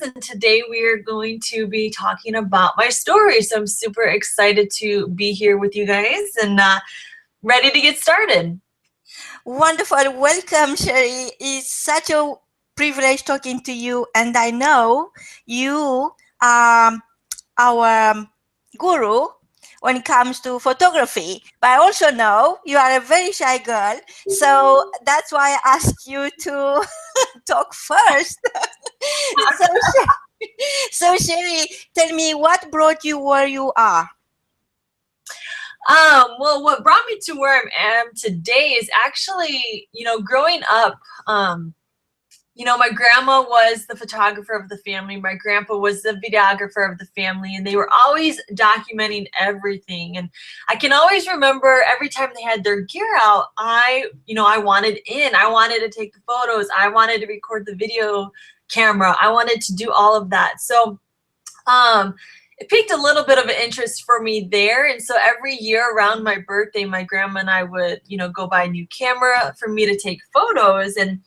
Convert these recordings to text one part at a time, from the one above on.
and today we are going to be talking about my story. So I'm super excited to be here with you guys and ready to get started. Wonderful. Welcome, Sheri. It's such a privilege talking to you, and I know you are our guru when it comes to photography, but I also know you are a very shy girl, so that's why I asked you to talk first. so, so, Sheri, tell me what brought you where you are. Well, what brought me to where I am today is actually, growing up, my grandma was the photographer of the family. My grandpa was the videographer of the family, and they were always documenting everything. And I can always remember every time they had their gear out, I wanted in. I wanted to take the photos. I wanted to record the video camera. I wanted to do all of that. So, it piqued a little bit of an interest for me there. And so every year around my birthday, my grandma and I would, go buy a new camera for me to take photos. And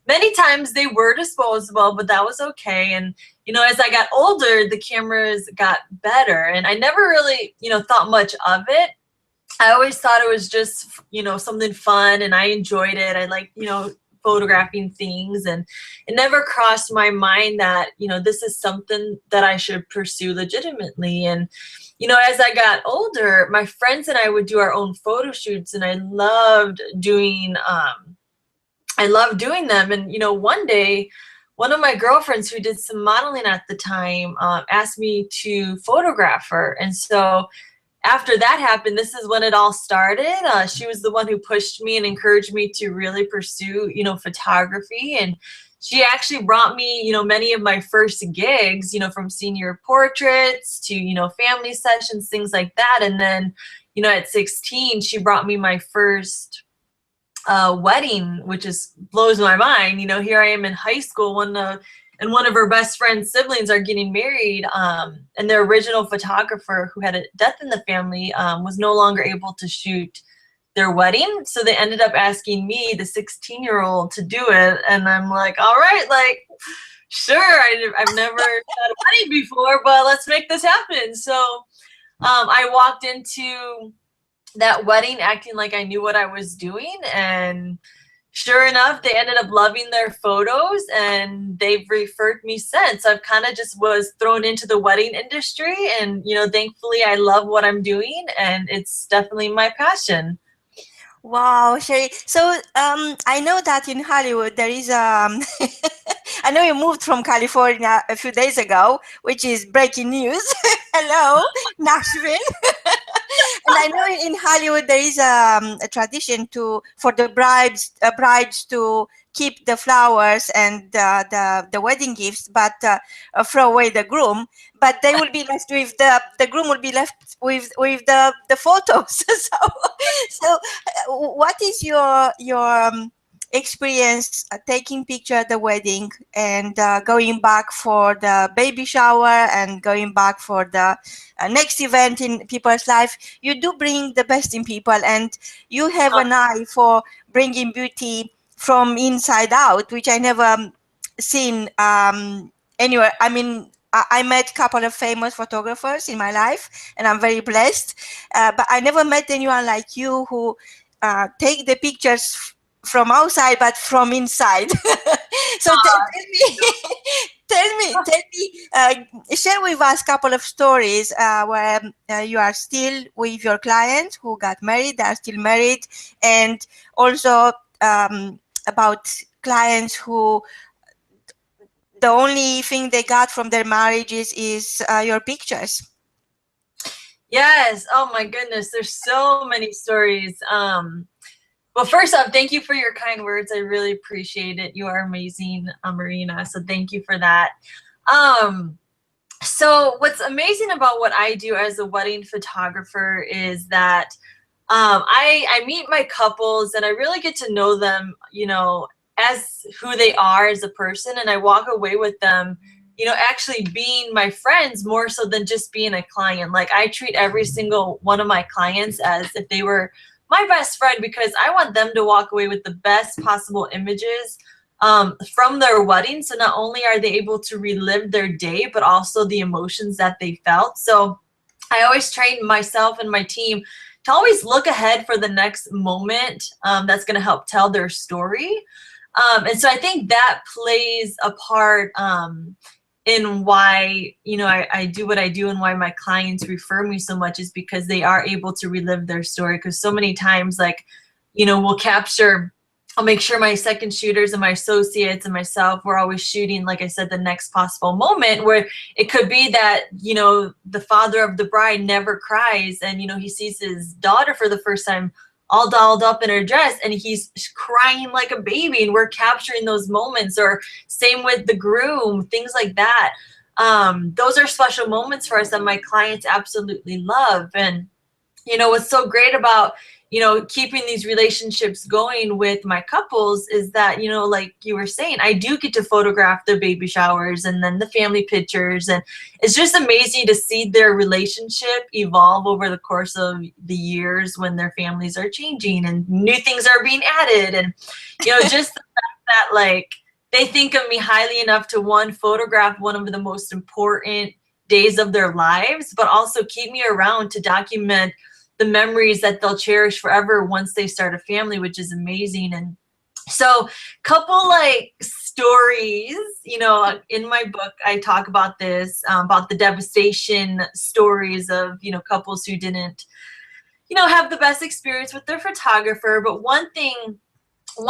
many times they were disposable, but that was okay. And, as I got older, the cameras got better. And I never really, thought much of it. I always thought it was just, something fun, and I enjoyed it. I like, photographing things, and it never crossed my mind that this is something that I should pursue legitimately. And as I got older, my friends and I would do our own photo shoots, and I loved doing them. And one day, one of my girlfriends who did some modeling at the time asked me to photograph her. And so after that happened, this is when it all started. She was the one who pushed me and encouraged me to really pursue, photography. And she actually brought me, many of my first gigs, from senior portraits to, family sessions, things like that. And then, at 16, she brought me my first wedding, which blows my mind. Here I am in high school, and one of her best friend's siblings are getting married, and their original photographer, who had a death in the family, was no longer able to shoot their wedding. So they ended up asking me, the 16-year-old, to do it. And I'm like, all right, like, sure, I've never had a wedding before, but let's make this happen. So I walked into that wedding acting like I knew what I was doing, and sure enough, they ended up loving their photos, and they've referred me since. I've kind of just was thrown into the wedding industry, and thankfully I love what I'm doing, and it's definitely my passion. Wow, Sheri. So I know that in Hollywood there is I know you moved from California a few days ago, which is breaking news. Hello, Nashville. And I know in Hollywood there is a tradition for the brides to keep the flowers and the wedding gifts, but throw away the groom. But they will be left with the groom will be left with the photos. so what is your experience taking picture at the wedding and going back for the baby shower and going back for the next event in people's life? You do bring the best in people, and you have an eye for bringing beauty from inside out, which I never seen anywhere. I mean, I met a couple of famous photographers in my life, and I'm very blessed, but I never met anyone like you who take the pictures from outside but from inside. So tell me, share with us a couple of stories where you are still with your clients who got married, they are still married, and also about clients who the only thing they got from their marriages is your pictures. Yes. Oh my goodness. There's so many stories. Well, first off, thank you for your kind words. I really appreciate it. You are amazing, Marina. So thank you for that. So what's amazing about what I do as a wedding photographer is that I meet my couples, and I really get to know them, as who they are as a person. And I walk away with them, actually being my friends more so than just being a client. Like, I treat every single one of my clients as if they were my best friend, because I want them to walk away with the best possible images from their wedding. So not only are they able to relive their day, but also the emotions that they felt. So I always train myself and my team to always look ahead for the next moment that's going to help tell their story. And so I think that plays a part in why, you know, I do what I do, and why my clients refer me so much is because they are able to relive their story. Because so many times, like, you know, I'll make sure my second shooters and my associates and myself, we're always shooting, like I said, the next possible moment where it could be that, you know, the father of the bride never cries, and, you know, he sees his daughter for the first time all dolled up in her dress and he's crying like a baby, and we're capturing those moments. Or same with the groom, things like that. Those are special moments for us that my clients absolutely love. And, you know, what's so great about, you know, keeping these relationships going with my couples is that, you know, like you were saying, I do get to photograph their baby showers and then the family pictures. And it's just amazing to see their relationship evolve over the course of the years when their families are changing and new things are being added. And, you know, just the fact that, like, they think of me highly enough to, one, photograph one of the most important days of their lives, but also keep me around to document the memories that they'll cherish forever once they start a family, which is amazing. And so, couple like stories, you know, in my book, I talk about this, about the devastation stories of, you know, couples who didn't, you know, have the best experience with their photographer. But one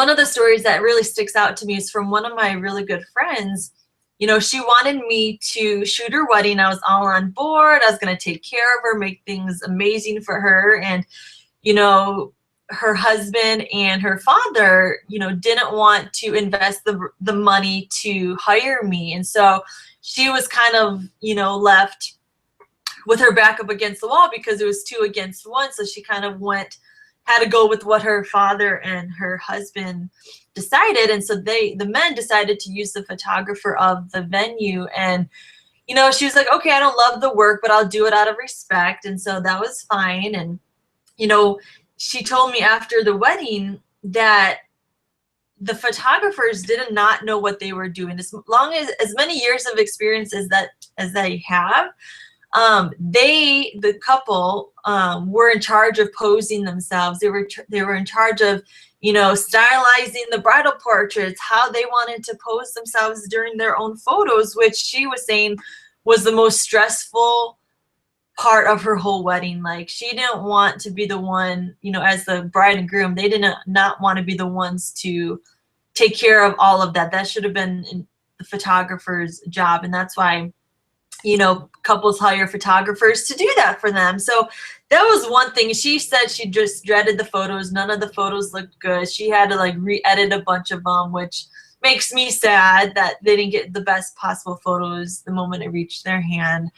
of the stories that really sticks out to me is from one of my really good friends. You know, she wanted me to shoot her wedding. I was all on board. I was going to take care of her, make things amazing for her. And, you know, her husband and her father, you know, didn't want to invest the money to hire me. And so she was kind of, you know, left with her back up against the wall because it was 2 against 1. So she kind of had to go with what her father and her husband decided. And so the men decided to use the photographer of the venue. And, you know, she was like, okay, I don't love the work, but I'll do it out of respect. And so that was fine. And, you know, she told me after the wedding that the photographers did not know what they were doing. As many years of experience as they have, the couple were in charge of posing themselves. They were in charge of, you know, stylizing the bridal portraits, how they wanted to pose themselves during their own photos, which she was saying was the most stressful part of her whole wedding. Like, she didn't want to be the one, you know, as the bride and groom, they did not want to be the ones to take care of all of that. That should have been the photographer's job. And that's why, you know, couples hire photographers to do that for them. So that was one thing. She said she just dreaded the photos. None of the photos looked good. She had to like re-edit a bunch of them, which makes me sad that they didn't get the best possible photos the moment it reached their hand.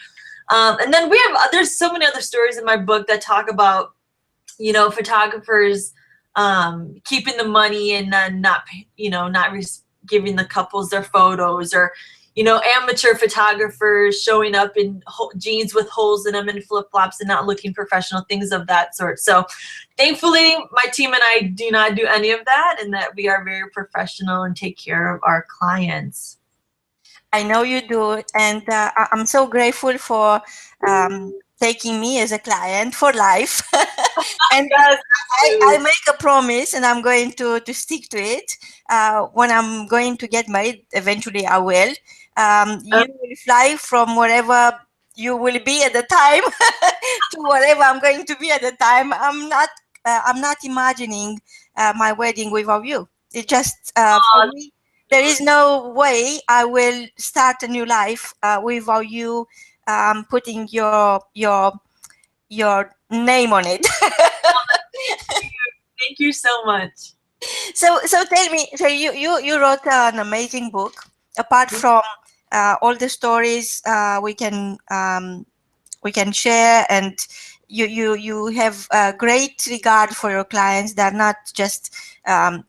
And then there's so many other stories in my book that talk about, you know, photographers keeping the money and then not giving the couples their photos, or, you know, amateur photographers showing up in jeans with holes in them and flip-flops and not looking professional, things of that sort. So thankfully, my team and I do not do any of that, and that we are very professional and take care of our clients. I know you do, and I'm so grateful for taking me as a client for life. And I make a promise, and I'm going to stick to it. When I'm going to get married, eventually I will. You will fly from wherever you will be at the time to wherever I'm going to be at the time. I'm not imagining my wedding without you. It just for me, there is no way I will start a new life without you putting your name on it. Thank you so much. So tell me, so you wrote an amazing book. Apart from all the stories we can share, and you have great regard for your clients. They're not just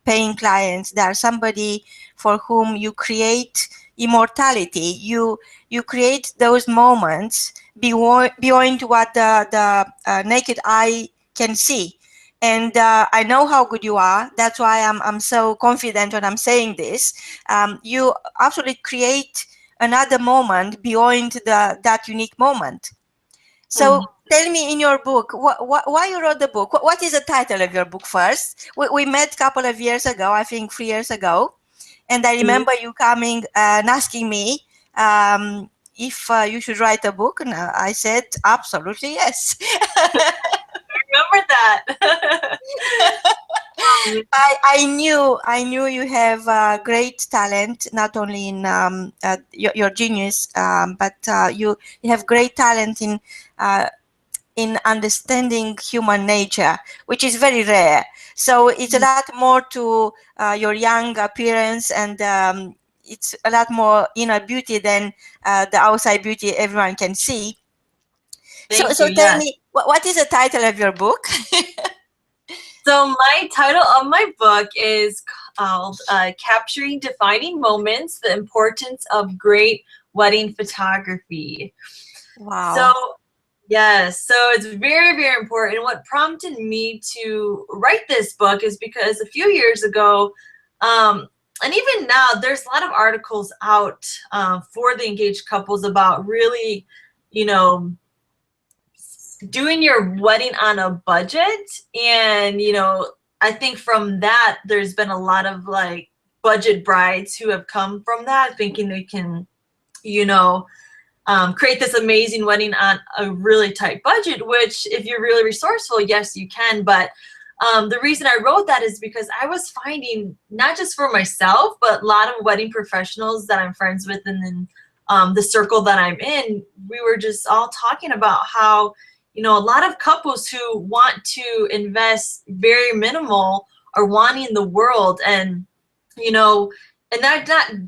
paying clients. They are somebody for whom you create immortality. You create those moments beyond what the naked eye can see. And I know how good you are. That's why I'm so confident when I'm saying this. You absolutely create another moment beyond that unique moment. So tell me, in your book, why you wrote the book? What is the title of your book first? We met a couple of years ago, I think 3 years ago. And I remember you coming and asking me if you should write a book. And I said, absolutely yes. Remember that. I knew you have great talent, not only in your genius, but you have great talent in understanding human nature, which is very rare. So it's a lot more to your young appearance, and it's a lot more inner beauty than the outside beauty everyone can see. Thank So you. tell Yes. me, what is the title of your book? So my title of my book is called Capturing Defining Moments, The Importance of Great Wedding Photography. Wow. So yes, so it's very, very important. What prompted me to write this book is because a few years ago, and even now, there's a lot of articles out for the engaged couples about really, you know, doing your wedding on a budget. And, I think from that, there's been a lot of like budget brides who have come from that thinking they can, you know, create this amazing wedding on a really tight budget, which if you're really resourceful, yes, you can. But the reason I wrote that is because I was finding, not just for myself, but a lot of wedding professionals that I'm friends with, and then the circle that I'm in, we were just all talking about how, a lot of couples who want to invest very minimal are wanting the world. And, and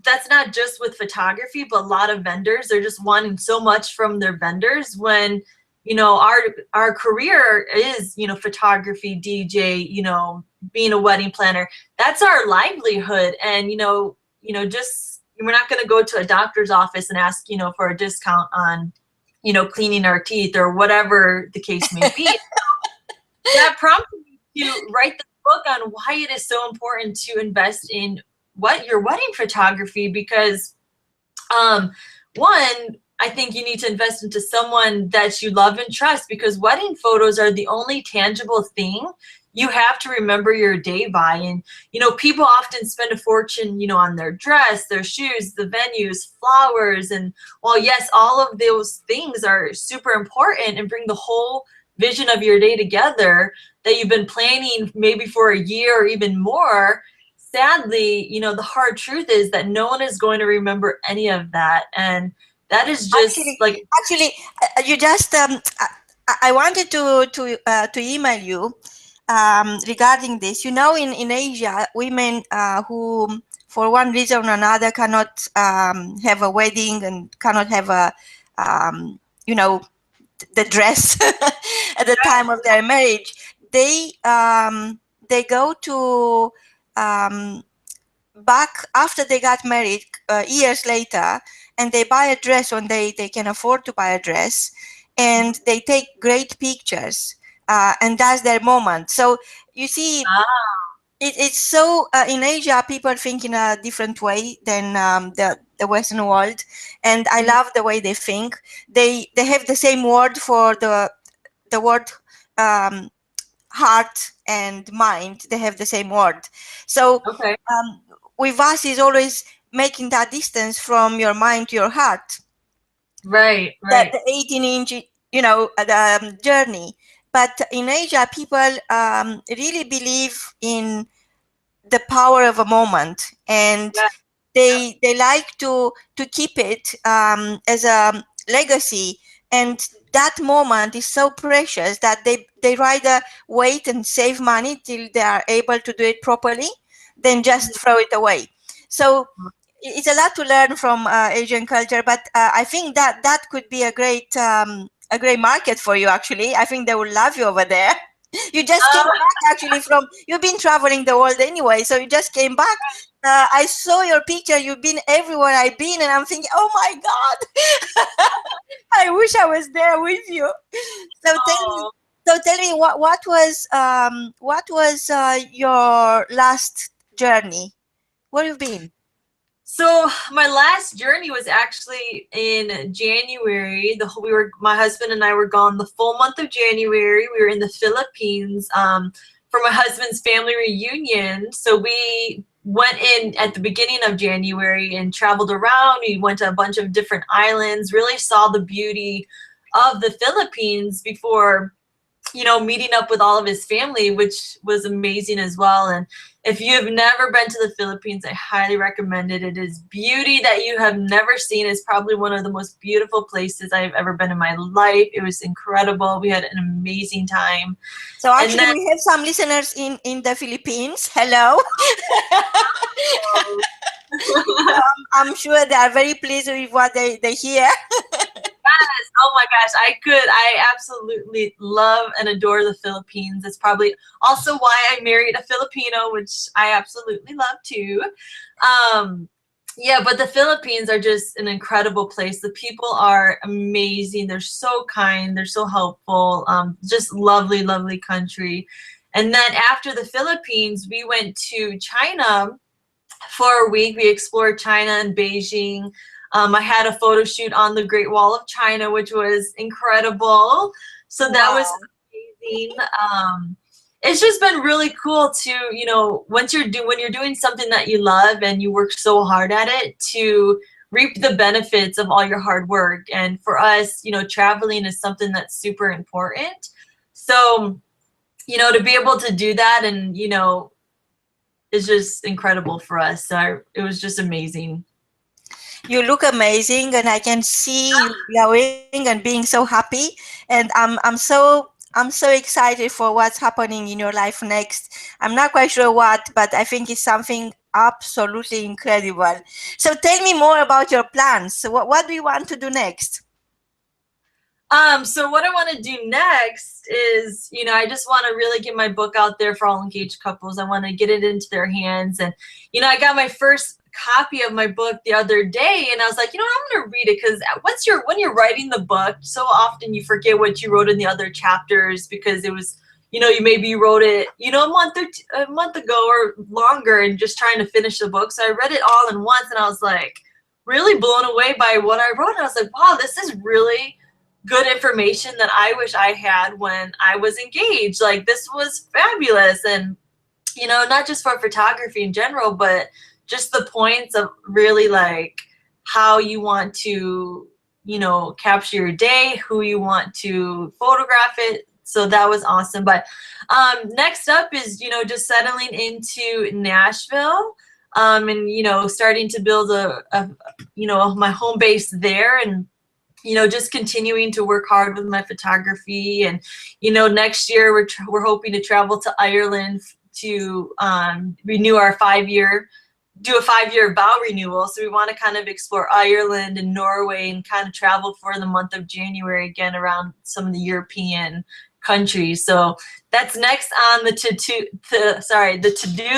that's not just with photography, but a lot of vendors, they're just wanting so much from their vendors when, our career is, photography, DJ, being a wedding planner. That's our livelihood. And, just, we're not going to go to a doctor's office and ask, for a discount on, cleaning our teeth or whatever the case may be. So that prompted me to write the book on why it is so important to invest in your wedding photography, because one, I think you need to invest into someone that you love and trust, because wedding photos are the only tangible thing you have to remember your day by. And, people often spend a fortune, on their dress, their shoes, the venues, flowers. And while yes, all of those things are super important and bring the whole vision of your day together that you've been planning maybe for a year or even more, sadly, the hard truth is that no one is going to remember any of that. And that is just actually, you just I wanted to email you regarding this. In Asia, women who for one reason or another cannot have a wedding and cannot have the dress at the time of their marriage, they go to back after they got married years later, and they buy a dress when they can afford to buy a dress, and they take great pictures, and that's their moment. So you see, it's so in Asia, people think in a different way than the Western world, and I love the way they think. They have the same word for the word heart and mind. They have the same word. So with us is always making that distance from your mind to your heart. Right. The 18-inch, the journey. But in Asia, people really believe in the power of a moment, and they like to keep it as a legacy. And that moment is so precious that they rather wait and save money till they are able to do it properly than just throw it away. So it's a lot to learn from Asian culture, but I think that could be a great market for you. Actually, I think they will love you over there. You just came back actually you've been traveling the world anyway, so you just came back. I saw your picture. You've been everywhere I've been, and I'm thinking, oh my God, I wish I was there with you. So So tell me, what was your last journey? Where have you been? So my last journey was actually in January. My husband and I were gone the full month of January. We were in the Philippines for my husband's family reunion. So we went in at the beginning of January and traveled around. We went to a bunch of different islands, really saw the beauty of the Philippines before, meeting up with all of his family, which was amazing as well. And if you have never been to the Philippines, I highly recommend it. It is beauty that you have never seen. It's probably one of the most beautiful places I've ever been in my life. It was incredible. We had an amazing time. So actually, we have some listeners in the Philippines. Hello. I'm sure they are very pleased with what they hear. Yes. Oh my gosh, I absolutely love and adore the Philippines. It's probably also why I married a Filipino, which I absolutely love too. Yeah, but the Philippines are just an incredible place. The people are amazing. They're so kind. They're so helpful. Just lovely, lovely country. And then after the Philippines, we went to China for a week. We explored China and Beijing. I had a photo shoot on the Great Wall of China, which was incredible. So that was amazing. It's just been really cool to, when you're doing something that you love and you work so hard at it, to reap the benefits of all your hard work. And for us, traveling is something that's super important. So, to be able to do that and, is just incredible for us. So it was just amazing. You look amazing, and I can see you glowing and being so happy. And I'm so excited for what's happening in your life next. I'm not quite sure what, but I think it's something absolutely incredible. So tell me more about your plans. So what do you want to do next? So what I want to do next is, I just want to really get my book out there for all engaged couples. I want to get it into their hands. And, I got my first copy of my book the other day, and I was like, I'm going to read it, because when you're writing the book, so often you forget what you wrote in the other chapters, because it was, you wrote it, a month ago or longer, and just trying to finish the book. So I read it all in once, and I was like really blown away by what I wrote. And I was like, wow, this is really good information that I wish I had when I was engaged. Like, this was fabulous. And, not just for photography in general, but just the points of really like how you want to, capture your day, who you want to photograph it. So that was awesome. But next up is, just settling into Nashville, and, starting to build my home base there, and just continuing to work hard with my photography. And, next year we're hoping to travel to Ireland to renew our 5-year, do a 5-year vow renewal. So we want to kind of explore Ireland and Norway, and kind of travel for the month of January again around some of the European countries. So that's next on the to-do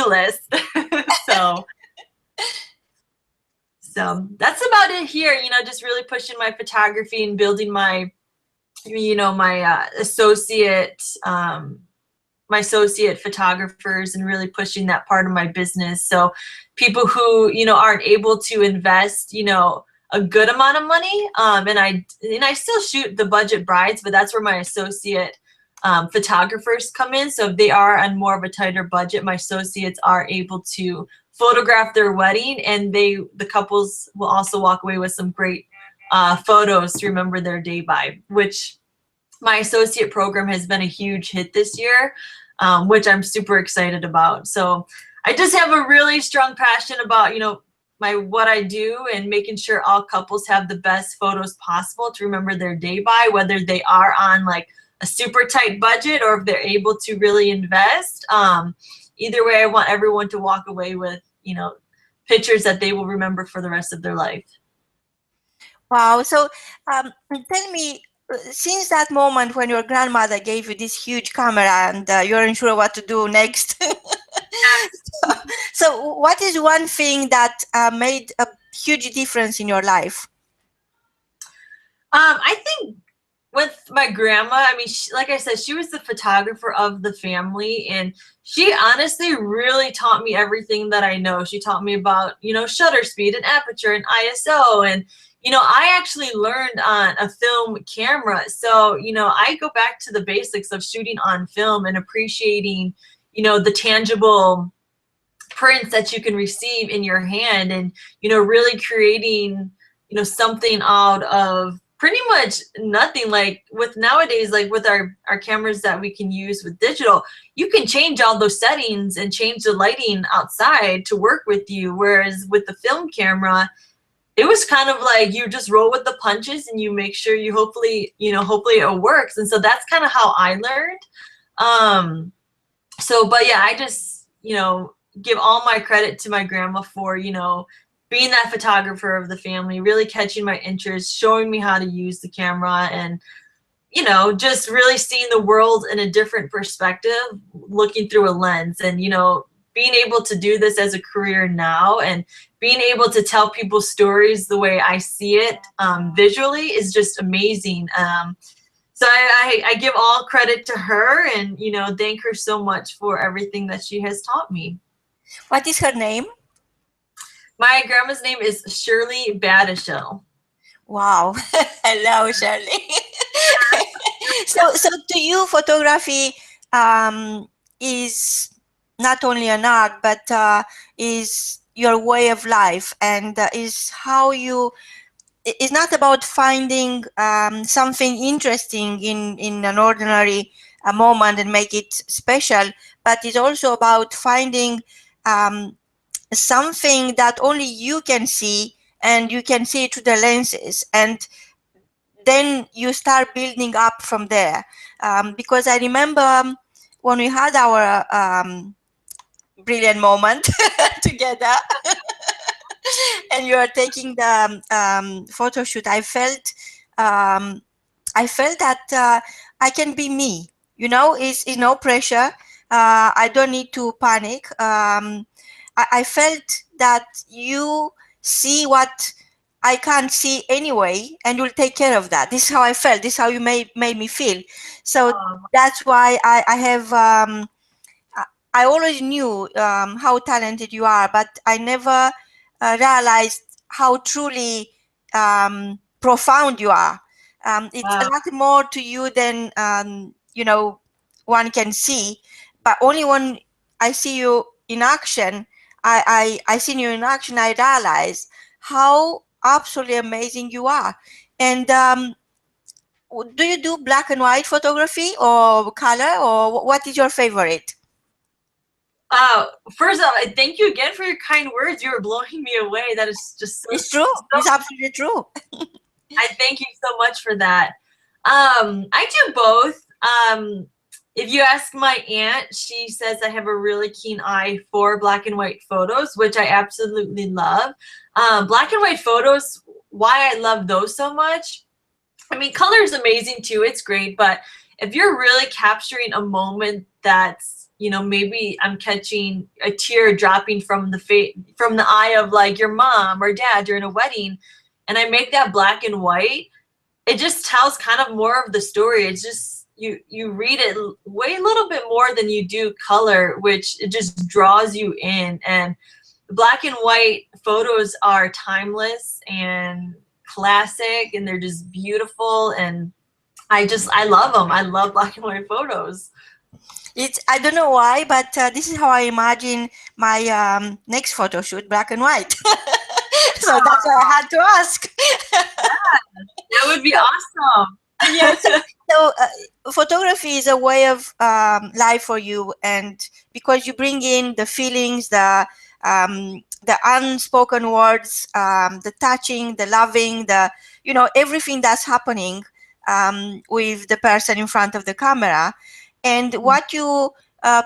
list. So that's about it here, just really pushing my photography and building my, my associate photographers, and really pushing that part of my business. So people who, aren't able to invest, a good amount of money, and I still shoot the budget brides, but that's where my associate photographers come in. So if they are on more of a tighter budget, my associates are able to photograph their wedding, and the couples will also walk away with some great photos to remember their day by, which my associate program has been a huge hit this year, which I'm super excited about. So I just have a really strong passion about, what I do, and making sure all couples have the best photos possible to remember their day by, whether they are on like a super tight budget or if they're able to really invest. Either way, I want everyone to walk away with, pictures that they will remember for the rest of their life. Wow. So tell me, since that moment when your grandmother gave you this huge camera and you're unsure what to do next, so what is one thing that made a huge difference in your life? I think with my grandma, I mean, like I said, she was the photographer of the family, and she honestly really taught me everything that I know. She taught me about, shutter speed and aperture and ISO, and I actually learned on a film camera. So, I go back to the basics of shooting on film and appreciating, the tangible prints that you can receive in your hand, and really creating something out of pretty much nothing. Like with nowadays, like with our cameras that we can use with digital, you can change all those settings and change the lighting outside to work with you, whereas with the film camera, it was kind of like you just roll with the punches and you make sure you hopefully it works. And so that's kind of how I learned. But yeah, I just give all my credit to my grandma for being that photographer of the family, really catching my interest, showing me how to use the camera, and just really seeing the world in a different perspective, looking through a lens. And being able to do this as a career now, and being able to tell people stories the way I see it visually, is just amazing. So I give all credit to her, and thank her so much for everything that she has taught me. What is her name? My grandma's name is Sheri Angeles. Wow. Hello, Shirley. So to you, photography is not only an art, but is your way of life, and is how you. It's not about finding something interesting in an ordinary moment and make it special, but it's also about finding something that only you can see, and you can see it through the lenses, and then you start building up from there. Because I remember when we had our brilliant moment together, and you are taking the photo shoot, I felt that I can be me. It's no pressure. I don't need to panic. I felt that you see what I can't see anyway, and you'll take care of that. This is how I felt. This is how you made me feel. So that's why I have. I always knew how talented you are, but I never realized how truly profound you are. It's a lot more to you than one can see. But only when I see you in action, I see you in action, I realize how absolutely amazing you are. And do you do black and white photography or color, or what is your favorite? First off, I thank you again for your kind words. You were blowing me away. That is just so. It's true. It's absolutely true. I thank you so much for that. I do both. If you ask my aunt, she says I have a really keen eye for black and white photos, which I absolutely love. Black and white photos, why I love those so much. I mean, color is amazing too. It's great. But if you're really capturing a moment that's, maybe I'm catching a tear dropping from the eye of like your mom or dad during a wedding, and I make that black and white, it just tells kind of more of the story. It's just, you read it way a little bit more than you do color, which it just draws you in. And black and white photos are timeless and classic, and they're just beautiful, and I love them. I love black and white photos. I don't know why, but this is how I imagine my next photo shoot, black and white. So that's why I had to ask. Yeah, that would be awesome. Yes. So photography is a way of life for you, and because you bring in the feelings, the unspoken words, the touching, the loving, everything that's happening with the person in front of the camera. And what you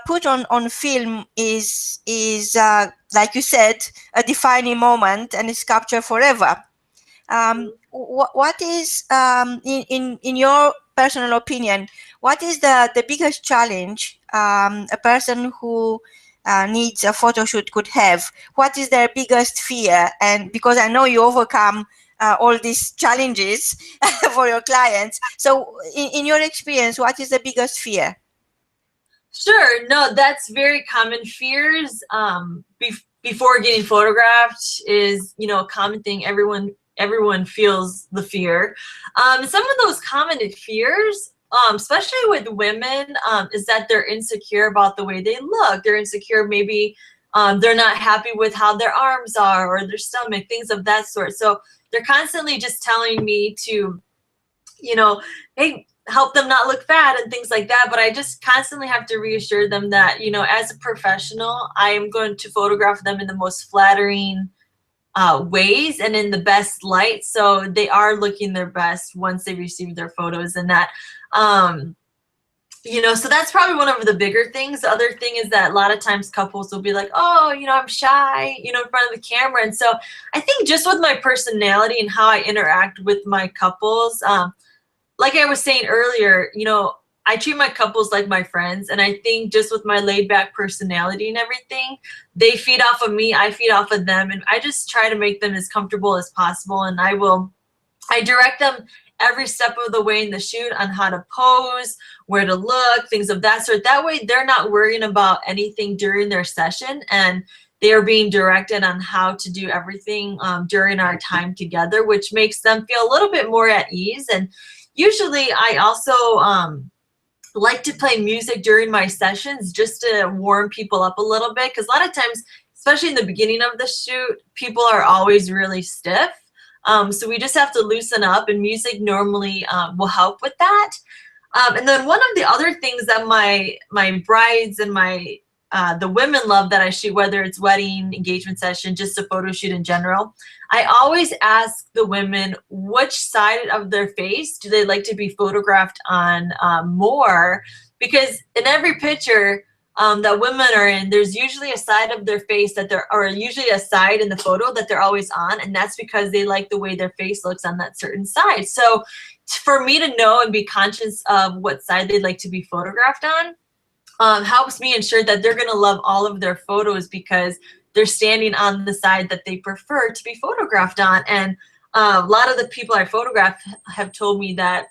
put on film is like you said, a defining moment, and it's captured forever. What is in your personal opinion, what is the biggest challenge a person who needs a photo shoot could have? What is their biggest fear? And because I know you overcome all these challenges for your clients. So in your experience, what is the biggest fear? Sure. No, that's very common. Fears before getting photographed is, a common thing. Everyone feels the fear. Some of those common fears, especially with women, is that they're insecure about the way they look. They're insecure, maybe they're not happy with how their arms are or their stomach, things of that sort. So they're constantly just telling me to, hey, help them not look fat and things like that. But I just constantly have to reassure them that, as a professional, I am going to photograph them in the most flattering ways and in the best light, so they are looking their best once they receive their photos. And that, so that's probably one of the bigger things. The other thing is that a lot of times couples will be like, oh, I'm shy, in front of the camera. And so I think just with my personality and how I interact with my couples, like I was saying earlier, I treat my couples like my friends. And I think just with my laid back personality and everything, they feed off of me, I feed off of them. And I just try to make them as comfortable as possible. And I direct them every step of the way in the shoot on how to pose, where to look, things of that sort. That way they're not worrying about anything during their session, and they are being directed on how to do everything during our time together, which makes them feel a little bit more at ease. And usually I also like to play music during my sessions just to warm people up a little bit, because a lot of times, especially in the beginning of the shoot, people are always really stiff. So we just have to loosen up, and music normally will help with that. And then one of the other things that my brides and the women love that I shoot, whether it's wedding, engagement session, just a photo shoot in general, I always ask the women which side of their face do they like to be photographed on more, because in every picture that women are in, there's usually a side of their face or usually a side in the photo that they're always on, and that's because they like the way their face looks on that certain side. So for me to know and be conscious of what side they'd like to be photographed on, helps me ensure that they're going to love all of their photos because they're standing on the side that they prefer to be photographed on. And a lot of the people I photograph have told me that,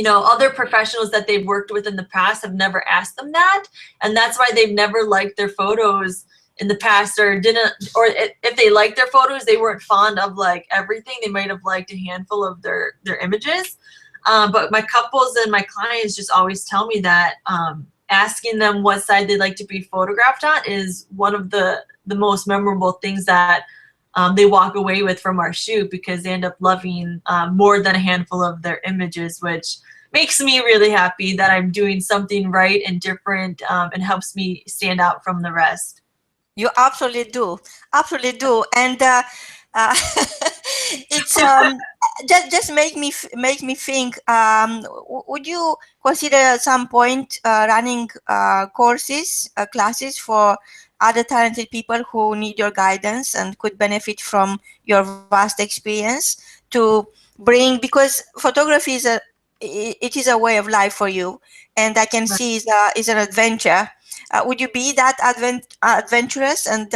other professionals that they've worked with in the past have never asked them that. And that's why they've never liked their photos in the past, or if they liked their photos, they weren't fond of like everything. They might have liked a handful of their images. But my couples and my clients just always tell me that, asking them what side they'd like to be photographed on is one of the most memorable things that they walk away with from our shoot, because they end up loving more than a handful of their images, which makes me really happy that I'm doing something right and different, and helps me stand out from the rest. You absolutely do. Absolutely do. And it's just make me think, would you consider at some point running courses, classes for other talented people who need your guidance and could benefit from your vast experience to bring, because photography is a way of life for you, and I can see is an adventure. Would you be that adventurous and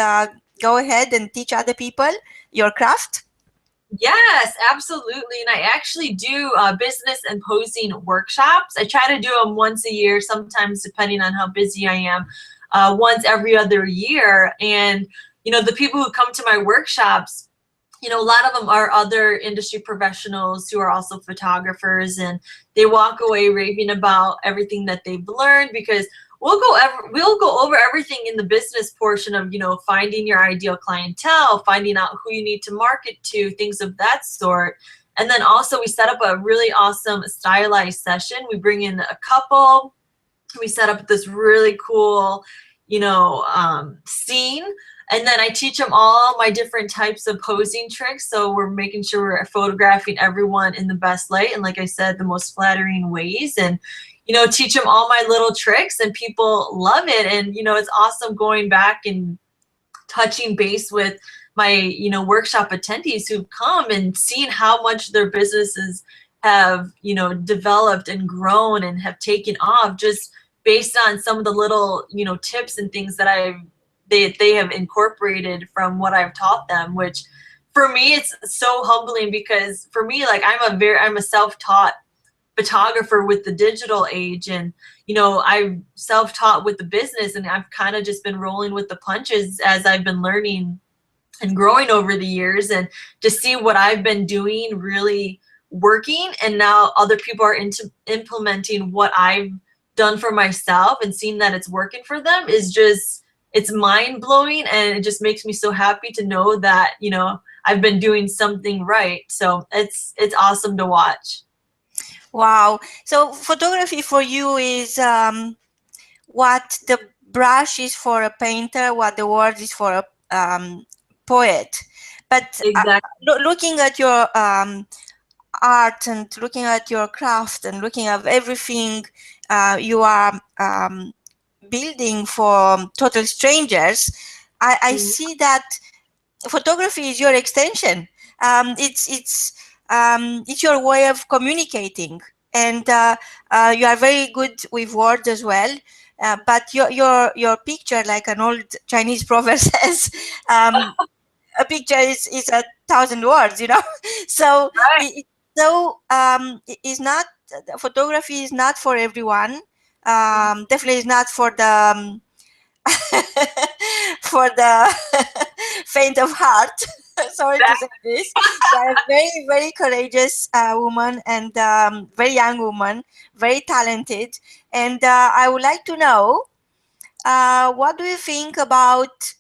go ahead and teach other people your craft? Yes, absolutely. And I actually do business and posing workshops. I try to do them once a year, sometimes depending on how busy I am, once every other year. And, the people who come to my workshops, a lot of them are other industry professionals who are also photographers, and they walk away raving about everything that they've learned, because we'll go over everything in the business portion of, finding your ideal clientele, finding out who you need to market to, things of that sort. And then also we set up a really awesome stylized session. We bring in a couple, we set up this really cool, scene. And then I teach them all my different types of posing tricks. So we're making sure we're photographing everyone in the best light, and like I said, the most flattering ways, and teach them all my little tricks, and people love it. And it's awesome going back and touching base with my workshop attendees who've come and seen how much their businesses have developed and grown and have taken off just based on some of the little tips and things that they have incorporated from what I've taught them, which for me, it's so humbling because for me, like I'm a self-taught photographer with the digital age, and I'm self-taught with the business, and I've kind of just been rolling with the punches as I've been learning and growing over the years, and to see what I've been doing really working, and now other people are implementing what I've done for myself and seeing that it's working for them is just, it's mind-blowing, and it just makes me so happy to know that I've been doing something right. So it's awesome to watch. Wow. So photography for you is what the brush is for a painter, what the word is for a poet. But Exactly. looking at your art and looking at your craft and looking at everything you are building for total strangers, I see that photography is your extension. It's your way of communicating, and you are very good with words as well. But your picture, like an old Chinese proverb says, a picture is 1,000 words. So Right. it's not, photography is not for everyone. Definitely is not for the for the faint of heart. Sorry to say this. You are a very, very courageous woman, and very young woman, very talented. And I would like to know, what do you think about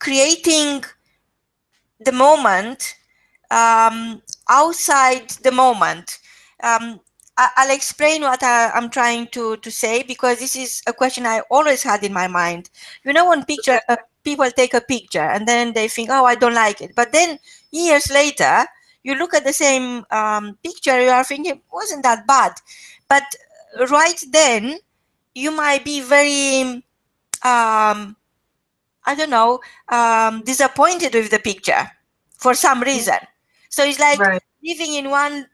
creating the moment outside the moment? I'll explain what I'm trying to say, because this is a question I always had in my mind. When people take a picture and then they think, oh, I don't like it. But then years later, you look at the same picture, you are thinking, wasn't that bad? But right then, you might be very, I don't know, disappointed with the picture for some reason. So it's like Right. living in one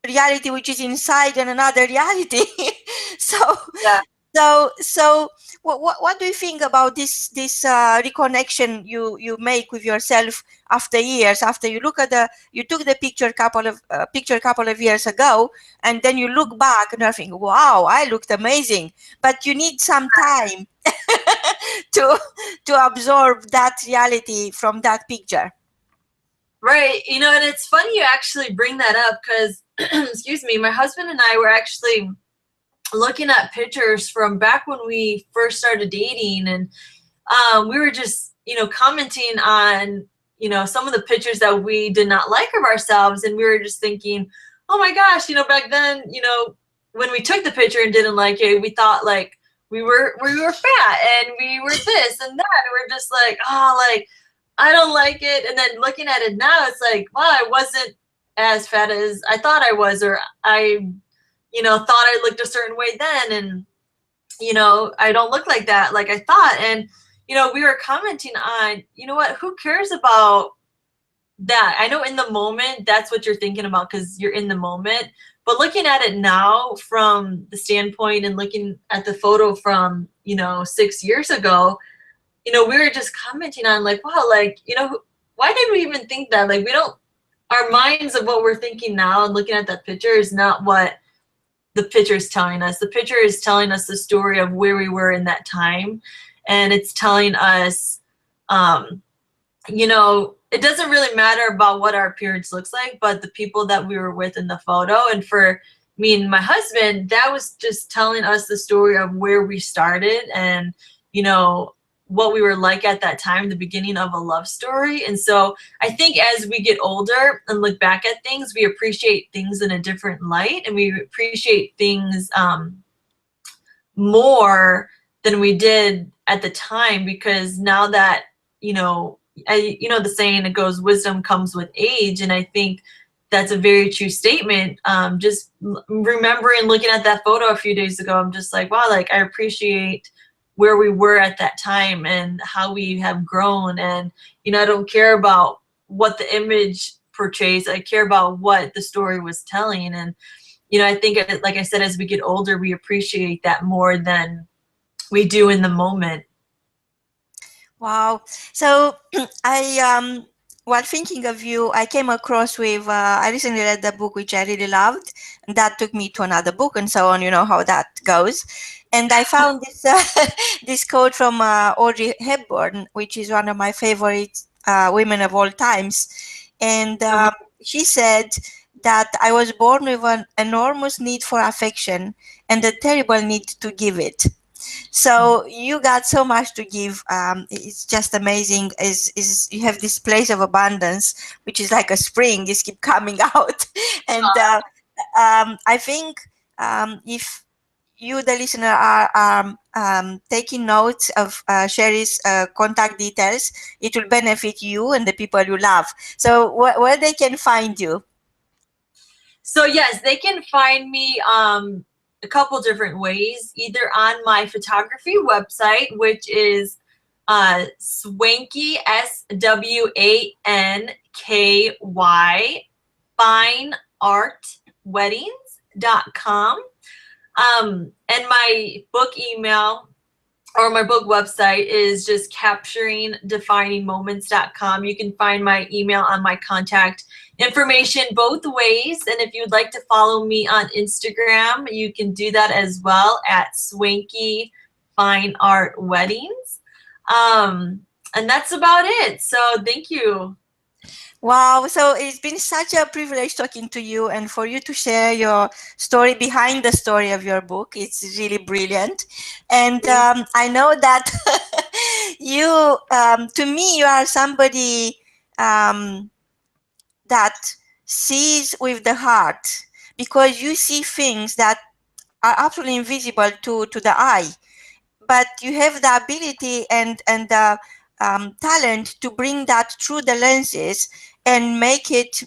reality which is inside and another reality. so Yeah. so what do you think about this reconnection you make with yourself after years, after you took the picture couple of years ago, and then you look back and you think, wow, I looked amazing, but you need some time to absorb that reality from that picture. Right. And it's funny you actually bring that up because, excuse me, my husband and I were actually looking at pictures from back when we first started dating, and we were just, commenting on, some of the pictures that we did not like of ourselves, and we were just thinking, oh my gosh, back then, when we took the picture and didn't like it, we thought like we were fat and we were this and that, and we're just like, oh, like I don't like it. And then looking at it now, it's like, well, I wasn't as fat as I thought I was, or I, thought I looked a certain way then, and I don't look like that like I thought. And we were commenting on, what, who cares about that? I know in the moment that's what you're thinking about because you're in the moment, but looking at it now from the standpoint and looking at the photo from 6 years ago, we were just commenting on like, wow, like, why did we even think that? Like, we don't, our minds of what we're thinking now and looking at that picture is not what the picture is telling us. The picture is telling us the story of where we were in that time. And it's telling us, it doesn't really matter about what our appearance looks like, but the people that we were with in the photo. And for me and my husband, that was just telling us the story of where we started and, what we were like at that time, the beginning of a love story. And so I think as we get older and look back at things, we appreciate things in a different light, and we appreciate things more than we did at the time, because now that, the saying, it goes, wisdom comes with age. And I think that's a very true statement. Just remembering looking at that photo a few days ago, I'm just like, wow, like I appreciate where we were at that time and how we have grown. And, I don't care about what the image portrays. I care about what the story was telling. And, I think, like I said, as we get older, we appreciate that more than we do in the moment. Wow. So while thinking of you, I came across with I recently read the book which I really loved, and that took me to another book and so on. You know how that goes. And I found this this quote from Audrey Hepburn, which is one of my favorite women of all times. And she said that I was born with an enormous need for affection and a terrible need to give it. So you got so much to give. It's just amazing. Is you have this place of abundance, which is like a spring, just keep coming out. And I think if you, the listener, are taking notes of Sheri's contact details, it will benefit you and the people you love. So where they can find you? So yes, they can find me a couple different ways, either on my photography website, which is Swanky, SWANKY, fineartweddings.com. And my book email or my book website is just capturingdefiningmoments.com. You can find my email on my contact information both ways. And if you'd like to follow me on Instagram, you can do that as well at Swanky Fine Art Weddings. And that's about it. So thank you. Wow, so it's been such a privilege talking to you and for you to share your story behind the story of your book. It's really brilliant. And I know that you, to me, you are somebody that sees with the heart, because you see things that are absolutely invisible to the eye, but you have the ability and the talent to bring that through the lenses and make it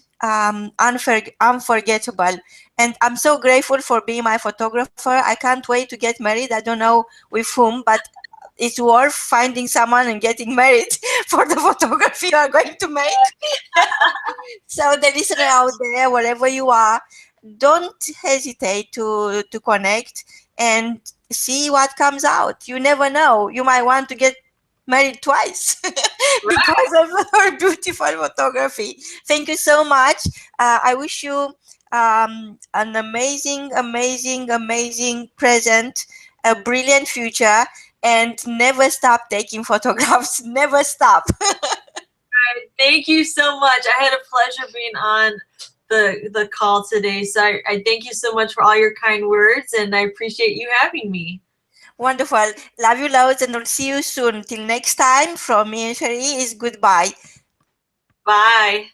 unforgettable. And I'm so grateful for being my photographer. I can't wait to get married. I don't know with whom, but it's worth finding someone and getting married for the photography you are going to make. So the listener out there, wherever you are, don't hesitate to connect and see what comes out. You never know. You might want to get married twice because of her beautiful photography. Thank you so much. I wish you an amazing, amazing, amazing present, a brilliant future, and never stop taking photographs. Never stop. Thank you so much. I had a pleasure being on the call today. So I thank you so much for all your kind words, and I appreciate you having me. Wonderful. Love you loads, and I'll see you soon. Till next time, from me and Sheri is goodbye. Bye.